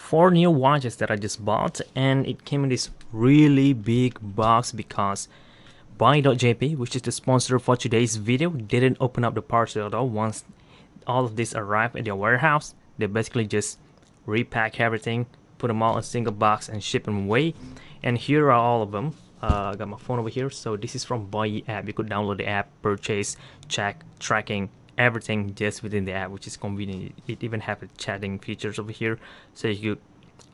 4 new watches that I just bought, and it came in this really big box because BUYEE.JP, which is the sponsor for today's video, didn't open up the parcel at all. Once all of this arrived at their warehouse, they basically just repack everything, put them all in a single box and ship them away. And here are all of them. I got my phone over here. So this is from BUYEE app. You could download the app, purchase, check, tracking, everything just within the app, which is convenient. It even have a chatting features over here, so you could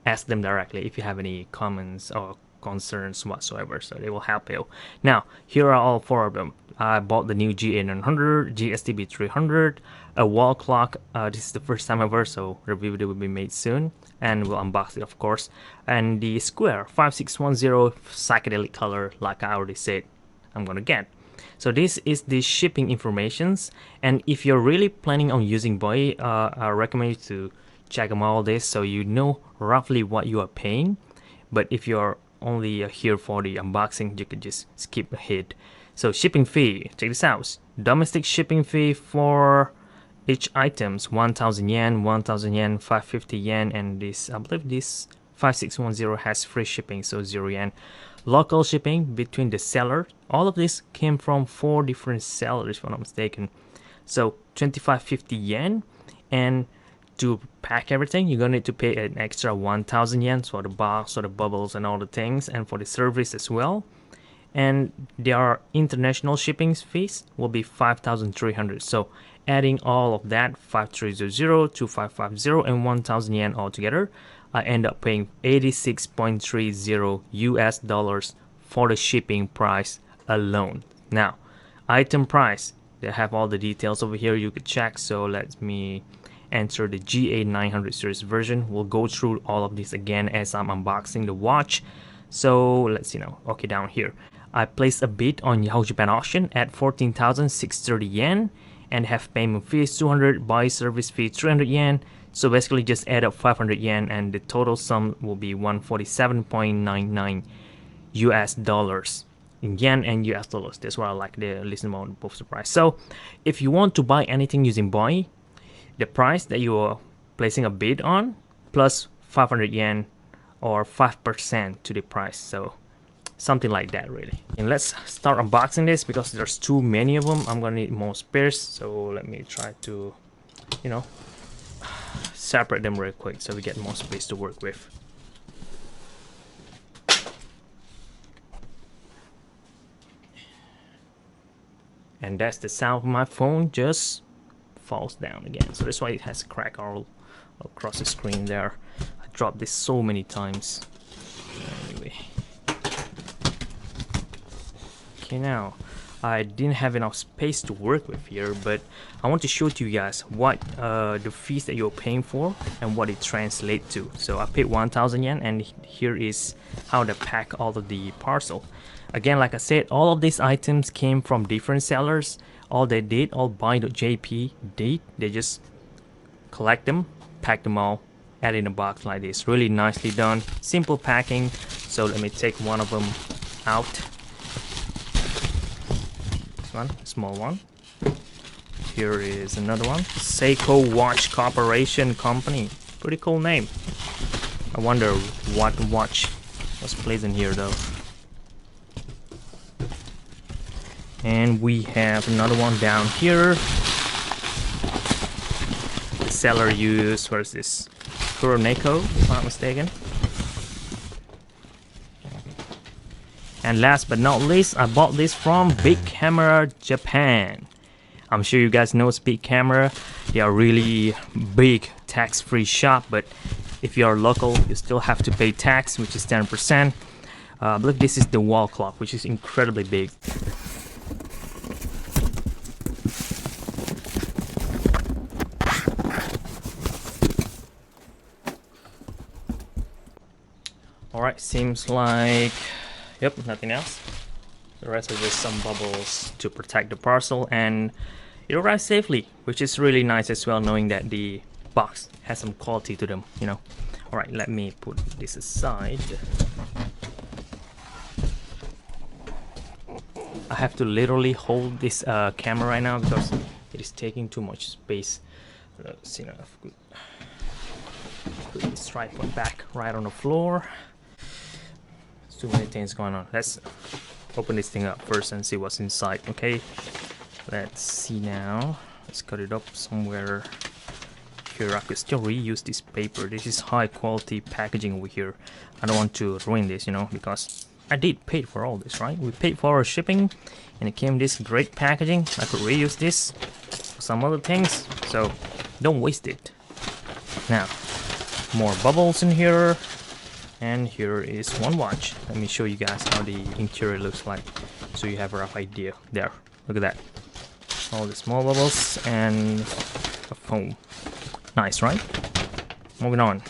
ask them directly if you have any comments or concerns whatsoever, so they will help you. Now here are all 4 of them. I bought the new GA900, GST-B300, a wall clock. This is the first time ever, so review video will be made soon and we'll unbox it, of course. And the square 5610 psychedelic color, like I already said I'm gonna get. So this is the shipping informations, and if you're really planning on using BUYEE, I recommend you to check them all this so you know roughly what you are paying. But if you're only here for the unboxing, you can just skip ahead. So shipping fee, check this out. Domestic shipping fee for each items 1,000 yen, 1,000 yen, 550 yen, and this, I believe this 5610 has free shipping, so 0 yen. Local shipping between the seller. All of this came from 4 different sellers, if I'm not mistaken. So 2550 yen, and to pack everything you're gonna need to pay an extra 1,000 yen for the box, for the bubbles and all the things, and for the service as well. And their international shipping fees will be 5,300. So adding all of that, 5,300, 2,550, and 1,000 yen altogether, I end up paying 86.30 US dollars for the shipping price alone. Now, item price, they have all the details over here you could check. So let me enter the GA900 series version. We'll go through all of this again as I'm unboxing the watch. So let's see now. Okay, down here I placed a bid on Yahoo Japan auction at 14,630 yen and have payment fees 200, buy service fee 300 yen. So basically just add up 500 yen and the total sum will be 147.99 US dollars in yen and US dollars. That's why I like the list amount both the price. So if you want to buy anything using BUYEE, the price that you are placing a bid on plus 500 yen or 5% to the price, so something like that really. And let's start unboxing this because there's too many of them. I'm gonna need more spares, so let me try to, you know, separate them real quick so we get more space to work with. And that's the sound of my phone just falls down again, so that's why it has a crack all across the screen there. I dropped this so many times. Anyway, okay, now I didn't have enough space to work with here, but I want to show to you guys what the fees that you're paying for and what it translates to. So I paid 1,000 yen, and here is how to pack all of the parcel. Again, like I said, all of these items came from different sellers. All they did, all BUYEE.JP did, they just collect them, pack them all, add in a box like this. Really nicely done, simple packing. So let me take one of them out. This one, small one. Here is another one. Seiko Watch Corporation Company. Pretty cool name. I wonder what watch was placed in here though. And we have another one down here. The seller used, where is this? Kuroneko, if I'm not mistaken. And last but not least, I bought this from Big Camera Japan. I'm sure you guys know Big Camera. They are really big tax-free shop, but if you are local, you still have to pay tax, which is 10%. I believe this is the wall clock, which is incredibly big. Alright, seems like, yep, nothing else. The rest are just some bubbles to protect the parcel, and it arrives safely, which is really nice as well, knowing that the box has some quality to them, you know. Alright, let me put this aside. I have to literally hold this camera right now because it is taking too much space. Let's see now if we could Let's try to put back right on the floor. Too many things going on. Let's open this thing up first and see what's inside. Okay, let's see now. Let's cut it up somewhere here. I could still reuse this paper. This is high quality packaging over here. I don't want to ruin this, you know, because I did pay for all this, right? We paid for our shipping and it came this great packaging. I could reuse this for some other things, so don't waste it. Now, more bubbles in here. And here is one watch. Let me show you guys how the interior looks like, so you have a rough idea. There, look at that. All the small bubbles and a foam. Nice, right? Moving on.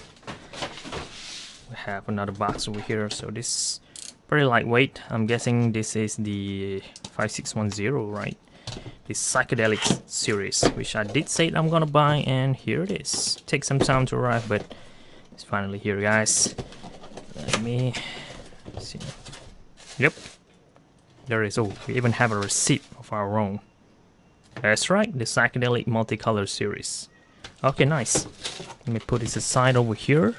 We have another box over here. So this is pretty lightweight. I'm guessing this is the 5610, right? The psychedelic series, which I did say I'm gonna buy, and here it is. Take some time to arrive, but it's finally here, guys. Let me see. Yep, there is. Oh, we even have a receipt of our own. That's right, the psychedelic multicolor series. Okay, nice. Let me put this aside over here.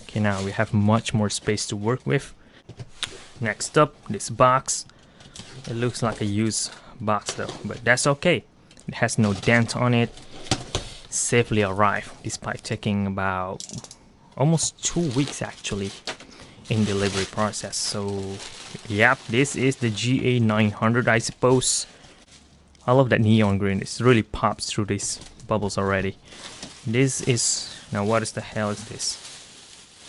Okay, now we have much more space to work with. Next up, this box. It looks like a used box though, but that's okay. It has no dent on it. Safely arrived, despite taking about almost 2 weeks actually in delivery process. So yep, this is the GA900, I suppose. I love that neon green. It really pops through these bubbles already. This is, now what is the hell is this?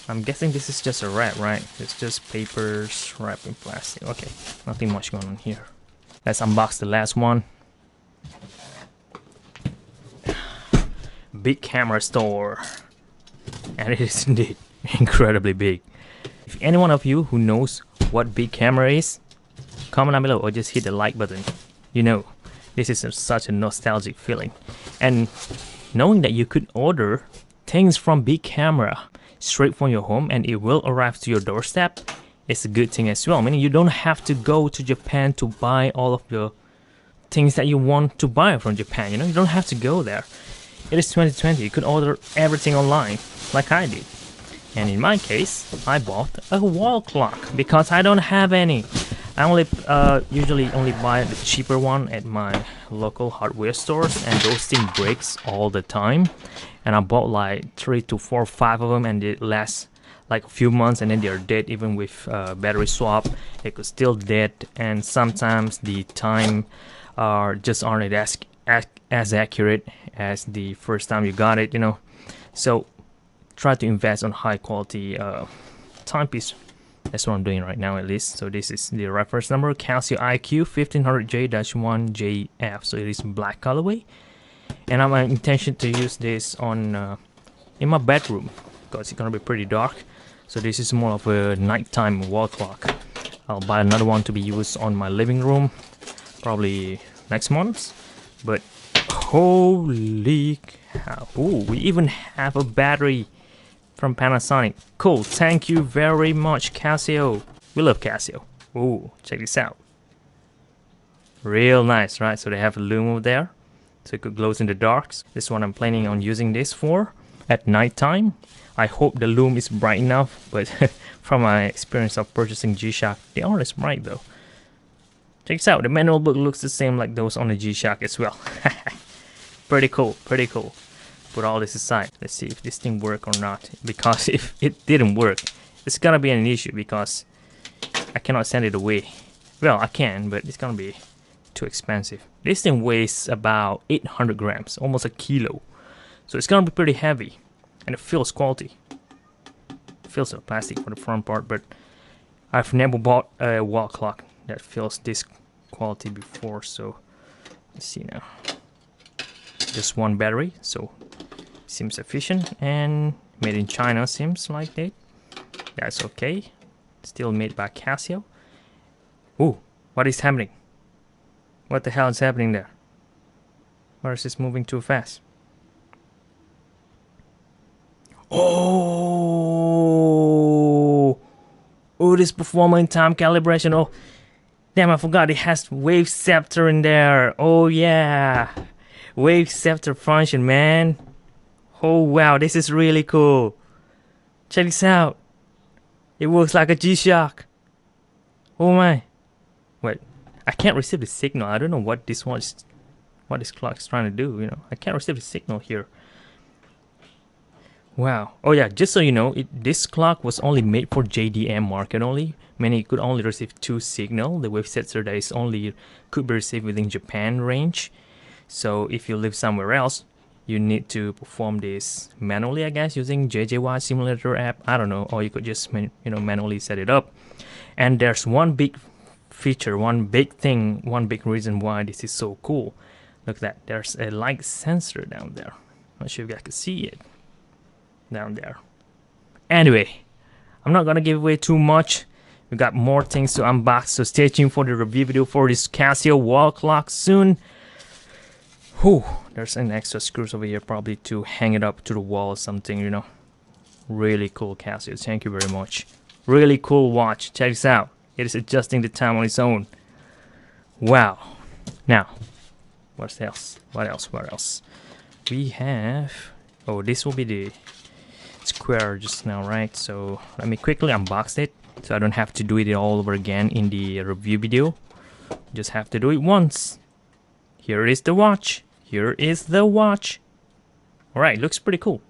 I'm guessing this is just a wrap, right? It's just papers wrapped in plastic. Okay, nothing much going on here. Let's unbox the last one. Big camera store, and it is indeed incredibly big. If any one of you who knows what big camera is, comment down below or just hit the like button. You know, this is such a nostalgic feeling. And knowing that you could order things from big camera straight from your home and it will arrive to your doorstep, it's a good thing as well. Meaning you don't have to go to Japan to buy all of the things that you want to buy from Japan. You know, you don't have to go there. It is 2020. You could order everything online like I did. And in my case, I bought a wall clock because I don't have any. I only usually only buy the cheaper one at my local hardware stores, and those things breaks all the time. And I bought like 3 to 4, 5 of them, and it lasts like a few months, and then they're dead. Even with battery swap, it could still dead, and sometimes the time just aren't as accurate as the first time you got it, you know. So try to invest on high quality timepiece. That's what I'm doing right now, at least. So this is the reference number, Casio IQ 1500J-1JF. So it is black colorway, and I have my intention to use this on in my bedroom because it's gonna be pretty dark. So this is more of a nighttime wall clock. I'll buy another one to be used on my living room probably next month. But holy cow! Ooh, we even have a battery from Panasonic. Cool, thank you very much, Casio. We love Casio. Ooh, check this out. Real nice, right? So they have a loom over there, so it could glow in the darks. This is what I'm planning on using this for at nighttime. I hope the loom is bright enough, but from my experience of purchasing G-Shock, they aren't as bright though. Check this out, the manual book looks the same like those on the G-Shock as well. Pretty cool, pretty cool. Put all this aside. Let's see if this thing works or not. Because if it didn't work, it's gonna be an issue because I cannot send it away. Well, I can, but it's gonna be too expensive. This thing weighs about 800 grams, almost a kilo. So it's gonna be pretty heavy, and it feels quality. It feels like plastic for the front part, but I've never bought a wall clock that feels this quality before. So let's see now. Just one battery, so seems efficient, and made in China seems like that. That's okay. Still made by Casio. Ooh, what is happening? What the hell is happening there? Why is this moving too fast? Oh, this performance time calibration. Oh, damn, I forgot it has wave scepter in there. Oh yeah, wave scepter function, man. Oh wow, this is really cool. Check this out. It works like a G-Shock. Oh my. Wait, I can't receive the signal. I don't know what this clock is trying to do, you know. I can't receive the signal here. Wow. Oh yeah, just so you know, this clock was only made for JDM market only, meaning it could only receive 2 signal. The wave sensor that is only could be received within Japan range. So if you live somewhere else, you need to perform this manually, I guess, using JJY simulator app. I don't know, or you could just manually set it up. And there's one big feature, one big thing, one big reason why this is so cool. Look at that, there's a light sensor down there. Not sure if you guys can see it down there. Anyway, I'm not gonna give away too much. We got more things to unbox, so stay tuned for the review video for this Casio wall clock soon. Whew, there's an extra screws over here, probably to hang it up to the wall or something, you know. Really cool Casio, thank you very much. Really cool watch, check this out. It is adjusting the time on its own. Wow. Now, what else? What else? We have, oh, this will be the square just now, right? So let me quickly unbox it so I don't have to do it all over again in the review video. Just have to do it once. Here is the watch. Here is the watch. Alright, looks pretty cool.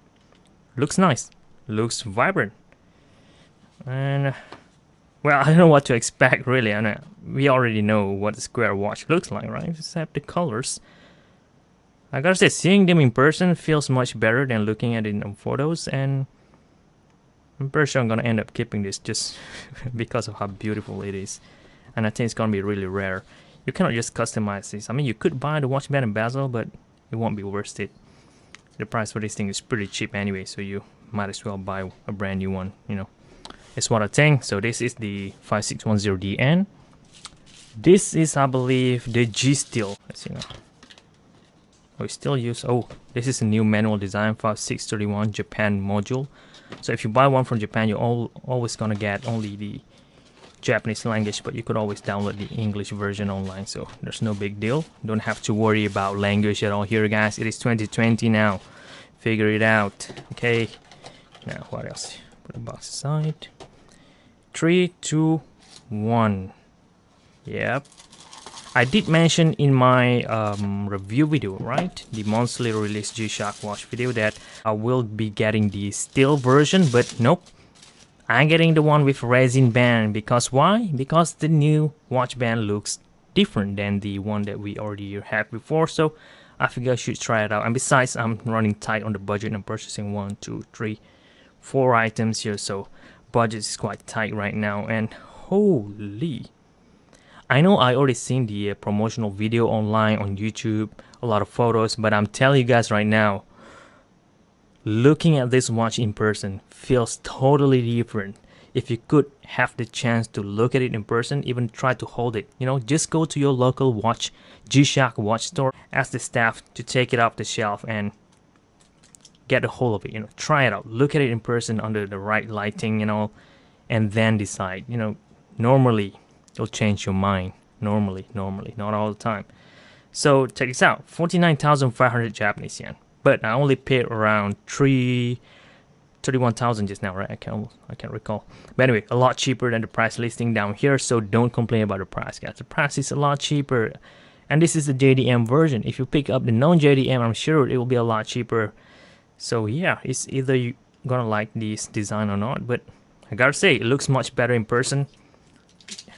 Looks nice. Looks vibrant. And well, I don't know what to expect really. And we already know what the square watch looks like, right? Just have the colors. I gotta say, seeing them in person feels much better than looking at it in photos, and I'm pretty sure I'm gonna end up keeping this just because of how beautiful it is. And I think it's gonna be really rare. You cannot just customize this. I mean, you could buy the watch band and bezel, but it won't be worth it. The price for this thing is pretty cheap anyway, so you might as well buy a brand new one, you know. It's what I think. So this is the 5610DN. This is, I believe, the G Steel. Let's see now. We still use, oh, this is a new manual design 5631 Japan module. So if you buy one from Japan, you're always gonna get only the Japanese language, but you could always download the English version online, so there's no big deal. Don't have to worry about language at all here, guys. It is 2020 now. Figure it out. Okay, now what else? Put the box aside. 3, 2, 1. Yep, I did mention in my review video, right, the monthly release G-Shock watch video, that I will be getting the steel version, but nope, I'm getting the one with resin band. Because why? Because the new watch band looks different than the one that we already had before, so I figure I should try it out. And besides, I'm running tight on the budget. I'm purchasing 1, 2, 3, 4 items here, so budget is quite tight right now. And holy, I know I already seen the promotional video online on YouTube, a lot of photos, but I'm telling you guys right now, looking at this watch in person feels totally different. If you could have the chance to look at it in person, even try to hold it, you know, just go to your local watch G-Shock watch store, ask the staff to take it off the shelf and get a hold of it, you know, try it out, look at it in person under the right lighting, you know, and then decide. You know, normally it'll change your mind. Normally, not all the time. So check this out, 49,500 Japanese yen. But I only paid around 31,000 just now, right? I can't recall. But anyway, a lot cheaper than the price listing down here. So don't complain about the price, guys. The price is a lot cheaper. And this is the JDM version. If you pick up the non-JDM, I'm sure it will be a lot cheaper. So yeah, it's either you gonna like this design or not. But I gotta say, it looks much better in person.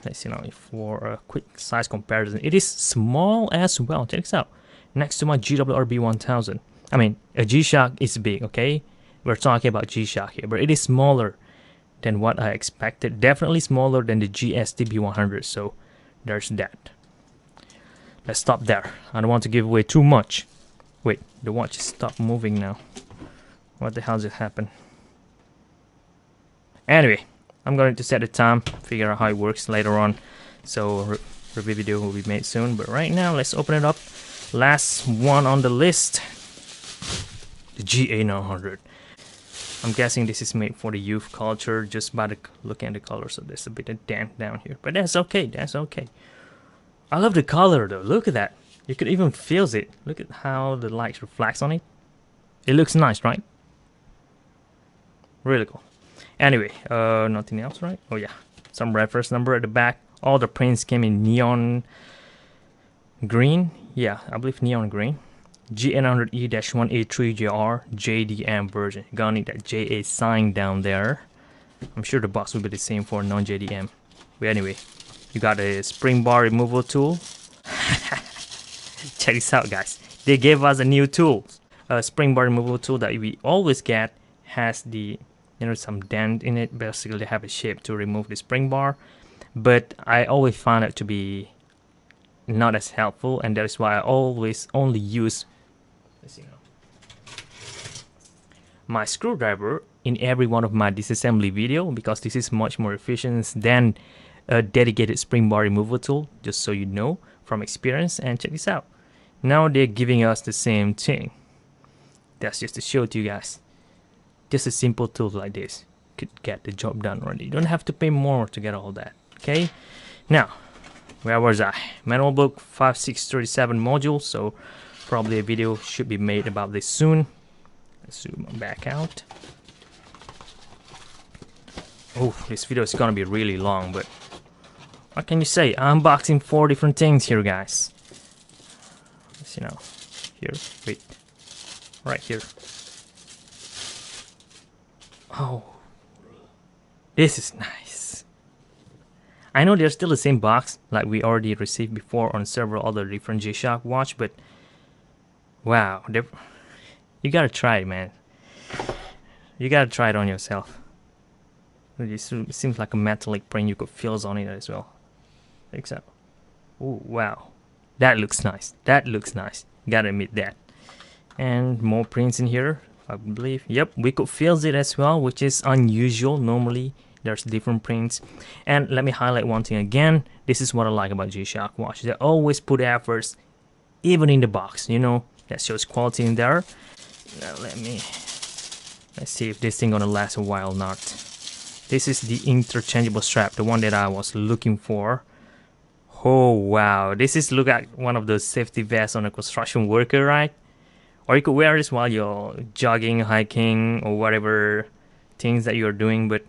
Let's see now, for a quick size comparison, it is small as well. Check this out, next to my GWRB 1000. I mean, a G-Shock is big, okay? We're talking about G-Shock here, but it is smaller than what I expected. Definitely smaller than the GST-B300. So there's that. Let's stop there. I don't want to give away too much. Wait, the watch stopped moving now. What the hell just happened? Anyway, I'm going to set the time, figure out how it works later on. So review video will be made soon. But right now, let's open it up. Last one on the list, the GA900. I'm guessing this is made for the youth culture just by the looking at the color. So there's a bit of damp down here, but that's okay. That's okay. I love the color though. Look at that. You could even feel it. Look at how the light reflects on it. It looks nice, right? Really cool. Anyway, nothing else, right? Oh yeah, some reference number at the back. All the prints came in neon green. Yeah, I believe neon green. GN100E-1A3JR JDM version. You're gonna need that JA sign down there. I'm sure the box will be the same for non-JDM. But anyway, you got a springboard removal tool. Check this out, guys. They gave us a new tool. A springboard removal tool that we always get has the, some dent in it. Basically, they have a shape to remove the spring bar. But I always found it to be not as helpful, and that is why I always only use my screwdriver in every one of my disassembly video, because this is much more efficient than a dedicated spring bar removal tool, just so you know from experience. And check this out. Now they're giving us the same thing. That's just to show to you guys. Just a simple tool like this could get the job done already. You don't have to pay more to get all that. Okay, now where was I? Manual book 5637 module. So probably a video should be made about this soon. Let's zoom back out. Oh, this video is gonna be really long, but what can you say? I'm unboxing 4 different things here, guys. Let's here, wait, right here. Oh, this is nice. I know they're still the same box like we already received before on several other different G-SHOCK watch, but wow, you gotta try it, man. You gotta try it on yourself. It seems like a metallic print. You could feel on it as well. Like so. Oh wow, that looks nice. That looks nice. Gotta admit that. And more prints in here, I believe. Yep, we could feel it as well, which is unusual. Normally there's different prints. And let me highlight one thing again. This is what I like about G-SHOCK watch. They always put efforts, even in the box. That shows quality in there. Now let's see if this thing gonna last a while or not. This is the interchangeable strap, the one that I was looking for. Oh wow, this is look like one of those safety vests on a construction worker, right? Or you could wear this while you're jogging, hiking, or whatever things that you're doing. But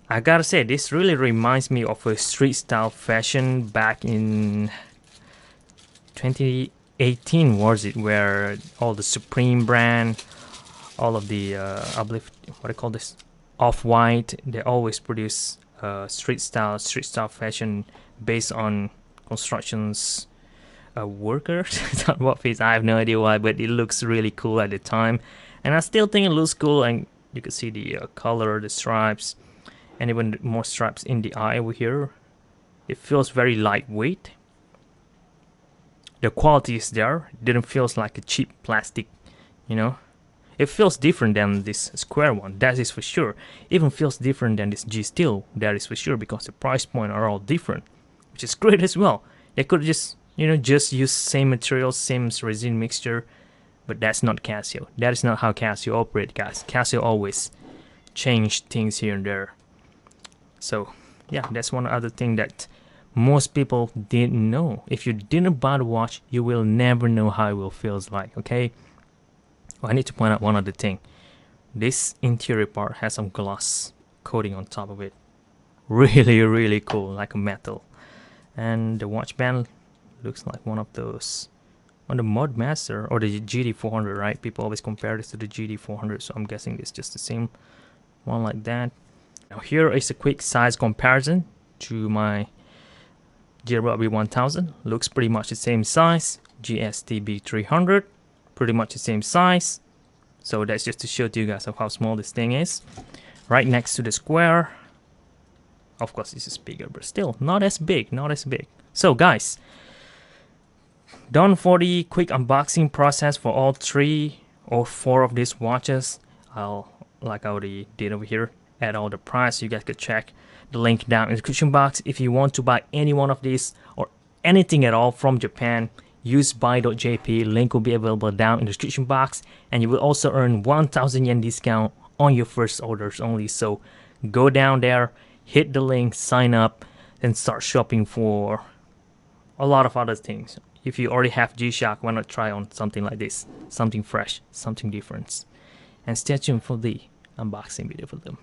I gotta say, this really reminds me of a street style fashion back in 2018, was it? Where all the Supreme brand, all of the, I believe, what I call this, Off-White, they always produce street style fashion based on constructions workers. What face, I have no idea why, but it looks really cool at the time, and I still think it looks cool. And you can see the color, the stripes, and even more stripes in the eye over here. It feels very lightweight. The quality is there. It didn't feel like a cheap plastic, It feels different than this square one, that is for sure. Even feels different than this G-Steel, that is for sure, because the price point are all different, which is great as well. They could just, just use same materials, same resin mixture, but that's not Casio. That is not how Casio operate, guys. Casio always change things here and there. So yeah, that's one other thing that most people didn't know. If you didn't buy the watch, you will never know how it will feels like, okay? I need to point out one other thing. This interior part has some gloss coating on top of it. Really, really cool, like a metal. And the watch band looks like one of those on the Modmaster or the GD400, right? People always compare this to the GD400, so I'm guessing it's just the same one like that. Now here is a quick size comparison to my GW1000. Looks pretty much the same size. GST-B300. Pretty much the same size. So that's just to show to you guys of how small this thing is. Right next to the square. Of course this is bigger, but still not as big, not as big. So guys, done for the quick unboxing process for all 3 or 4 of these watches. Like I already did over here, add all the price. You guys could check the link down in the description box. If you want to buy any one of these or anything at all from Japan, use BUYEE.JP. Link will be available down in the description box, and you will also earn 1,000 yen discount on your first orders only. So go down there, hit the link, sign up, and start shopping for a lot of other things. If you already have G-SHOCK, why not try on something like this, something fresh, something different. And stay tuned for the unboxing video for them.